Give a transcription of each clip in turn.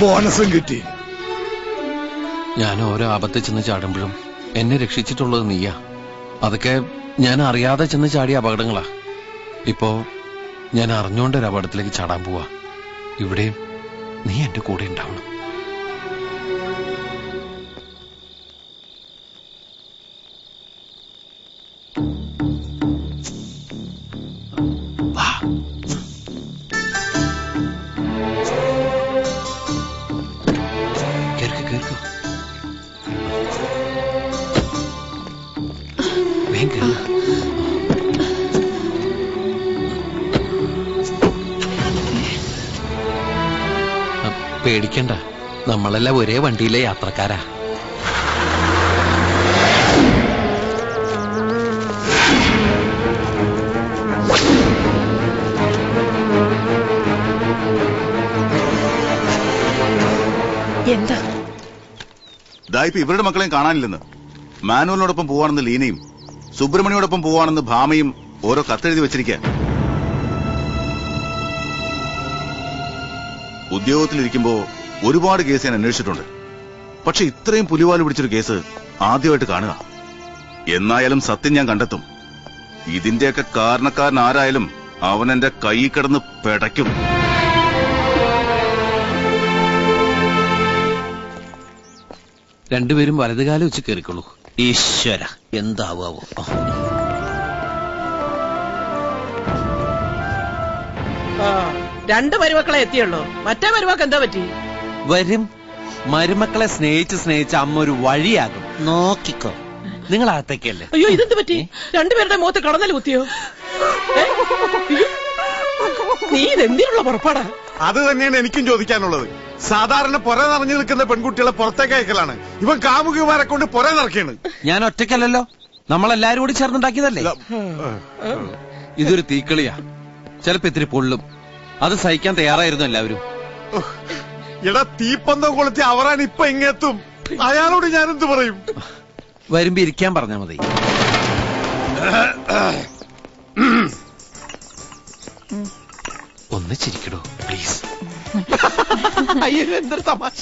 ബോണസും കിട്ടി. ഞാൻ ഓരോ ആപത്തിൽ ചെന്ന് ചാടുമ്പോഴും എന്നെ രക്ഷിച്ചിട്ടുള്ളത് നീയാ. അതൊക്കെ ഞാൻ അറിയാതെ ചെന്ന് ചാടിയ അപകടങ്ങളാ. ഇപ്പോ ഞാൻ അറിഞ്ഞുകൊണ്ടൊരു അപകടത്തിലേക്ക് ചാടാൻ പോവാ. ഇവിടെയും നീ എന്റെ കൂടെ ഉണ്ടാവണം. പേടിക്കണ്ട, നമ്മളെല്ലാം ഒരേ വണ്ടിയിലെ യാത്രക്കാരാ. എന്താ ഇപ്പൊ ഇവരുടെ മക്കളെയും കാണാനില്ലെന്ന്. മാനുവലിനോടൊപ്പം പോവാണെന്ന് ലീനയും സുബ്രഹ്മണ്യോടൊപ്പം പോവാണെന്ന് ഭാമയും ഓരോ കത്തെഴുതി വെച്ചിരിക്കുക. ഉദ്യോഗത്തിലിരിക്കുമ്പോ ഒരുപാട് കേസ് ഞാൻ അന്വേഷിച്ചിട്ടുണ്ട്. പക്ഷെ ഇത്രയും പുലിവാല് പിടിച്ചൊരു കേസ് ആദ്യമായിട്ട് കാണുക. എന്നായാലും സത്യം ഞാൻ കണ്ടെത്തും. ഇതിന്റെയൊക്കെ കാരണക്കാരൻ ആരായാലും അവൻ എന്റെ കൈ കിടന്ന് പെടയ്ക്കും. രണ്ടുപേരും വലതുകാലം വെച്ച് കയറിക്കൊള്ളൂ. ഈശ്വര, എന്താവോ. രണ്ട് മരുമക്കളെ എത്തിയുള്ളൂ. മറ്റേ മരുമക്ക് എന്താ പറ്റി? വരും. മരുമക്കളെ സ്നേഹിച്ച് അമ്മ ഒരു വഴിയാകും, നോക്കിക്കോ. നിങ്ങൾ അകത്തേക്കല്ലേ? അയ്യോ, ഇതെന്ത് പറ്റി? രണ്ടുപേരുടെ മുഖത്ത് കടന്നൽ കുത്തിയോ? നീ ഇതെന്തിനുള്ള പുറപ്പാടാ? അത് തന്നെയാണ് എനിക്കും ചോദിക്കാനുള്ളത്. സാധാരണ പൊര നിറഞ്ഞു നിൽക്കുന്ന പെൺകുട്ടികളെ പുറത്തേക്ക് അയക്കലാണ്. ഇവൻ കാമുകിമാരെ കൊണ്ട് പൊര നിറയ്ക്കാണ്. ഞാൻ ഒറ്റയ്ക്കല്ലല്ലോ, നമ്മളെല്ലാരും കൂടി ചേർന്നുണ്ടാക്കിയതല്ലേ. ഇതൊരു തീക്കളിയാ. ചിലപ്പോ ഇത്തിരി പൊള്ളും. അത് സഹിക്കാൻ തയ്യാറായിരുന്നു എല്ലാവരും. എടാ, തീപ്പന്തം കൊളുത്തി അവരാണ് ഇപ്പൊ ഇങ്ങെത്തും. അയാളോട് ഞാൻ എന്ത് പറയും? വരുമ്പോ ഇരിക്കാൻ പറഞ്ഞാ മതി. ഒന്ന് ചിരിക്കടോ പ്ലീസ്. അയ്യോ, എന്തൊരു തമാശ.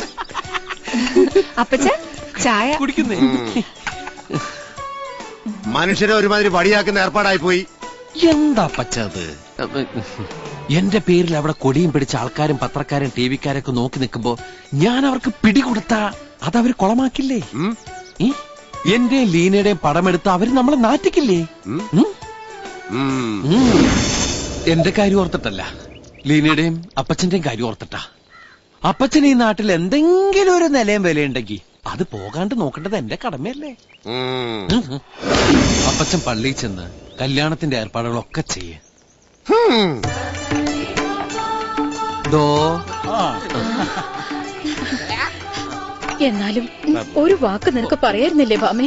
അപ്പച്ച ചായ കുടിക്കുന്നേ. മനുഷ്യരെ ഒരുമാതിരി വടിയാക്കുന്ന ഏർപ്പാടായി പോയി. എന്താ പച്ചത്? എന്റെ പേരിൽ അവിടെ കൊടിയും പിടിച്ച ആൾക്കാരും പത്രക്കാരും ടി വിക്കാരൊക്കെ നോക്കി നിൽക്കുമ്പോ ഞാൻ അവർക്ക് പിടികൊടുത്താ അതവര് കുളമാക്കില്ലേ? എന്റെ ലീനയുടെയും പടമെടുത്ത് അവര് നമ്മളെ നാറ്റിക്കില്ലേ? എന്റെ കാര്യം ഓർത്തിട്ടല്ല, ലീനയുടെയും അപ്പച്ചന്റെയും കാര്യം ഓർത്തിട്ടാ. അപ്പച്ചൻ ഈ നാട്ടിൽ എന്തെങ്കിലും ഒരു നിലയും വിലയുണ്ടെങ്കിൽ അത് പോകാണ്ട് നോക്കേണ്ടത് എന്റെ കടമയല്ലേ? അപ്പച്ചൻ പള്ളിയിൽ ചെന്ന് കല്യാണത്തിന്റെ ഏർപ്പാടുകളൊക്കെ ചെയ്യേ. എന്നാലും ഒരു വാക്ക് നിനക്ക് പറയായിരുന്നില്ലേ ഭാമേ?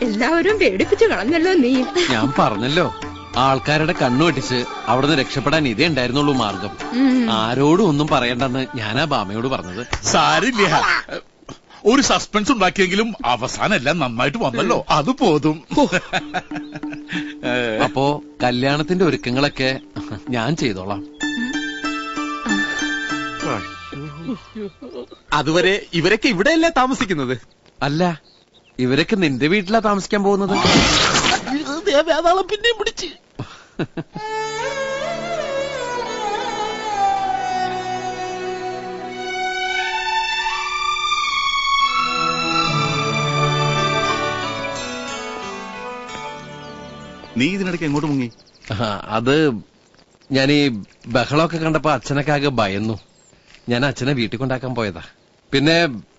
എല്ലാവരും പേടിപ്പിച്ചു കളഞ്ഞല്ലോ നീ. ഞാൻ പറഞ്ഞല്ലോ, ആൾക്കാരുടെ കണ്ണുവെട്ടിച്ച് അവിടുന്ന് രക്ഷപ്പെടാൻ ഇതേ ഉണ്ടായിരുന്നുള്ളൂ മാർഗം. ആരോടും ഒന്നും പറയണ്ടെന്ന് ഞാനാ ബാമയോട് പറഞ്ഞത്. സാരില്ല, ഒരു സസ്പെൻസ് ഉണ്ടാക്കിയെങ്കിലും അവസാനം എല്ലാം നന്നായിട്ട് വന്നല്ലോ, അത് പോതും. അപ്പോ കല്യാണത്തിന്റെ ഒരുക്കങ്ങളൊക്കെ ഞാൻ ചെയ്തോളാം. അതുവരെ ഇവരൊക്കെ ഇവിടെയല്ലേ താമസിക്കുന്നത്? അല്ല, ഇവരൊക്കെ നിന്റെ വീട്ടിലാ താമസിക്കാൻ പോകുന്നത്. പിന്നെയും പിടിച്ച്. നീ ഇതിനിടയ്ക്ക് എങ്ങോട്ട് മുങ്ങി? അത് ഞാൻ ഈ ബഹളമൊക്കെ കണ്ടപ്പോ അച്ഛനൊക്കെ ആകെ ഭയന്നു. ഞാൻ അച്ഛനെ വീട്ടിൽ കൊണ്ടാക്കാൻ പോയതാ. പിന്നെ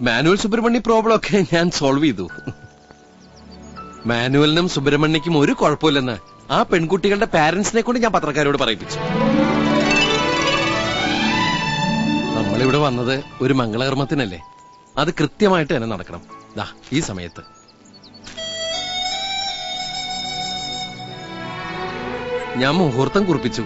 മാനുവൽ സുബ്രഹ്മണ്യ പ്രോബ്ലം ഒക്കെ ഞാൻ സോൾവ് ചെയ്തു. മാനുവലിനും സുബ്രഹ്മണ്യക്കും ഒരു കുഴപ്പമില്ലെന്ന് ആ പെൺകുട്ടികളുടെ പാരന്റ്സിനെ കൊണ്ട് ഞാൻ പത്രക്കാരോട് പറയിപ്പിച്ചു. നമ്മളിവിടെ വന്നത് ഒരു മംഗളകർമ്മത്തിനല്ലേ, അത് കൃത്യമായിട്ട് തന്നെ നടക്കണം. ദാ ഈ സമയത്ത് ഞാൻ മുഹൂർത്തം കുറിപ്പിച്ചു.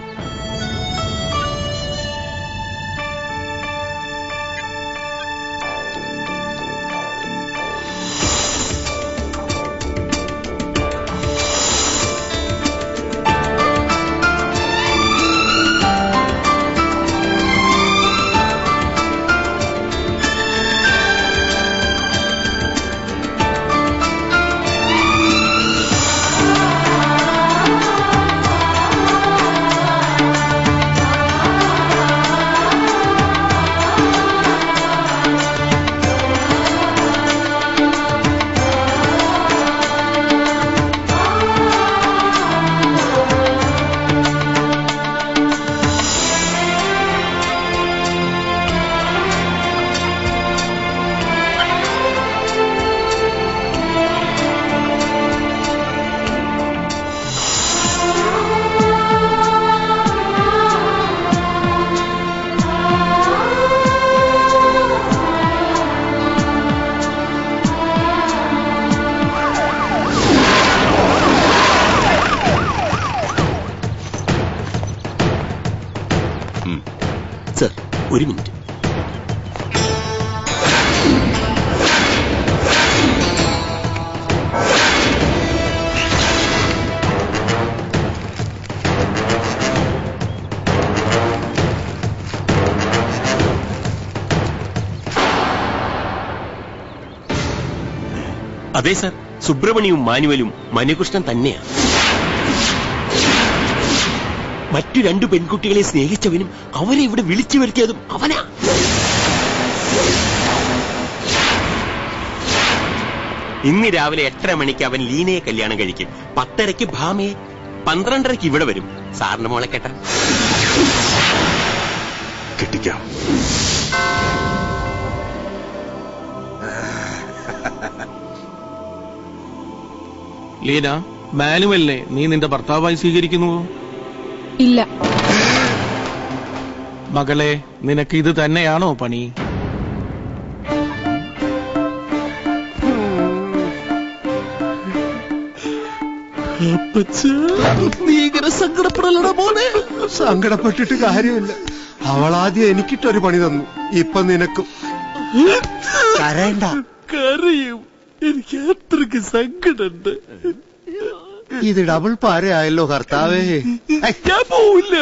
ഒരു മിനിറ്റ്. അതെ സർ, സുബ്രഹ്മണ്യവും മാനുവലും മനുകൃഷ്ണൻ തന്നെയാണ്. മറ്റു 2 പെൺകുട്ടികളെ സ്നേഹിച്ചവനും അവരെ ഇവിടെ വിളിച്ചു വരുത്തിയതും അവനാ. ഇന്ന് രാവിലെ 8:30 മണിക്ക് അവൻ ലീനയെ കല്യാണം കഴിക്കും. 10:30ക്ക് ഭാമയെ, 12:30ക്ക് ഇവിടെ വരും. സാറിന്റെ മോളെ കേട്ട കെട്ടിക്കാം. ലീന, മാനുവലിനെ നീ നിന്റെ ഭർത്താവായി സ്വീകരിക്കുന്നുവോ? ഇല്ല. മകളെ, നിനക്ക് ഇത് തന്നെയാണോ പണി? സങ്കടപ്പെടലടാ മോനെ. സങ്കടപ്പെട്ടിട്ട് കാര്യമില്ല. അവളാദ്യം എനിക്കിട്ടൊരു പണി തന്നു, ഇപ്പൊ നിനക്കും. കരയണ്ട. കരയും. എനിക്ക് അത്രക്ക് സങ്കടുണ്ട്. ഇത് ഡബിൾ പാരയായല്ലോ കർത്താവേ. ഞാൻ പോവില്ല.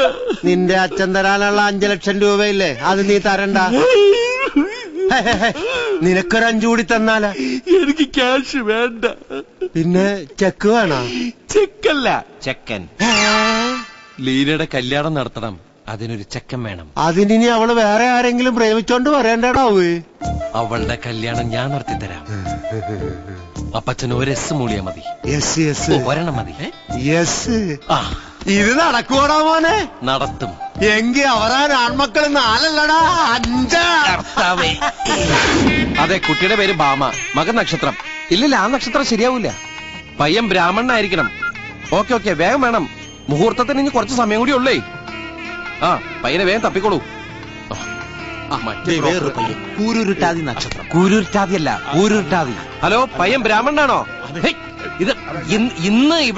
നിന്റെ അച്ഛൻ തരാനുള്ള 5 ലക്ഷം രൂപയില്ലേ, അത് നീ തരണ്ട. നിനക്കൊരു 5 കൂടി തന്നാലാ? എനിക്ക് ക്യാഷ് വേണ്ട. പിന്നെ ചെക്ക് വേണോ? ചെക്കല്ല, ചെക്കൻ. ലീനയുടെ കല്യാണം നടത്തണം, അതിനൊരു ചെക്കൻ വേണം. അതിനി അവള് വേറെ ആരെങ്കിലും പ്രേമിച്ചോണ്ട് പറയണ്ടടാവേ. അവളുടെ കല്യാണം ഞാൻ നടത്തിത്തരാം. അപ്പച്ചന് ഒരു എസ് മൂളിയാ മതി. ഒരെണ്ണം മതി. ആ, ഇത് നടക്കുവാടാ മോനെ? നടത്തും. എങ്കി അവരാ ആൺമക്കള് 4 5. അതെ, കുട്ടിയുടെ പേര് ഭാമ, മകൻ നക്ഷത്രം. ഇല്ലില്ല, ആ നക്ഷത്രം ശരിയാവൂല. പയ്യൻ ബ്രാഹ്മണനായിരിക്കണം. ഓക്കെ, വേഗം വേണം. മുഹൂർത്തത്തിന് ഇനി കുറച്ച് സമയം കൂടി ഉള്ളേ. ആ, പയ്യനെ വേഗം തപ്പിക്കോളൂ. വേറൊരു പയ്യൻ, കൂരുരുട്ടാതി നക്ഷത്രം. കൂരുരുട്ടാതിയല്ല, ഊരുരുട്ടാതി. ഹലോ, പയ്യൻ ബ്രാഹ്മണനാണോ? ഇത് ഇന്ന് ഇവിടെ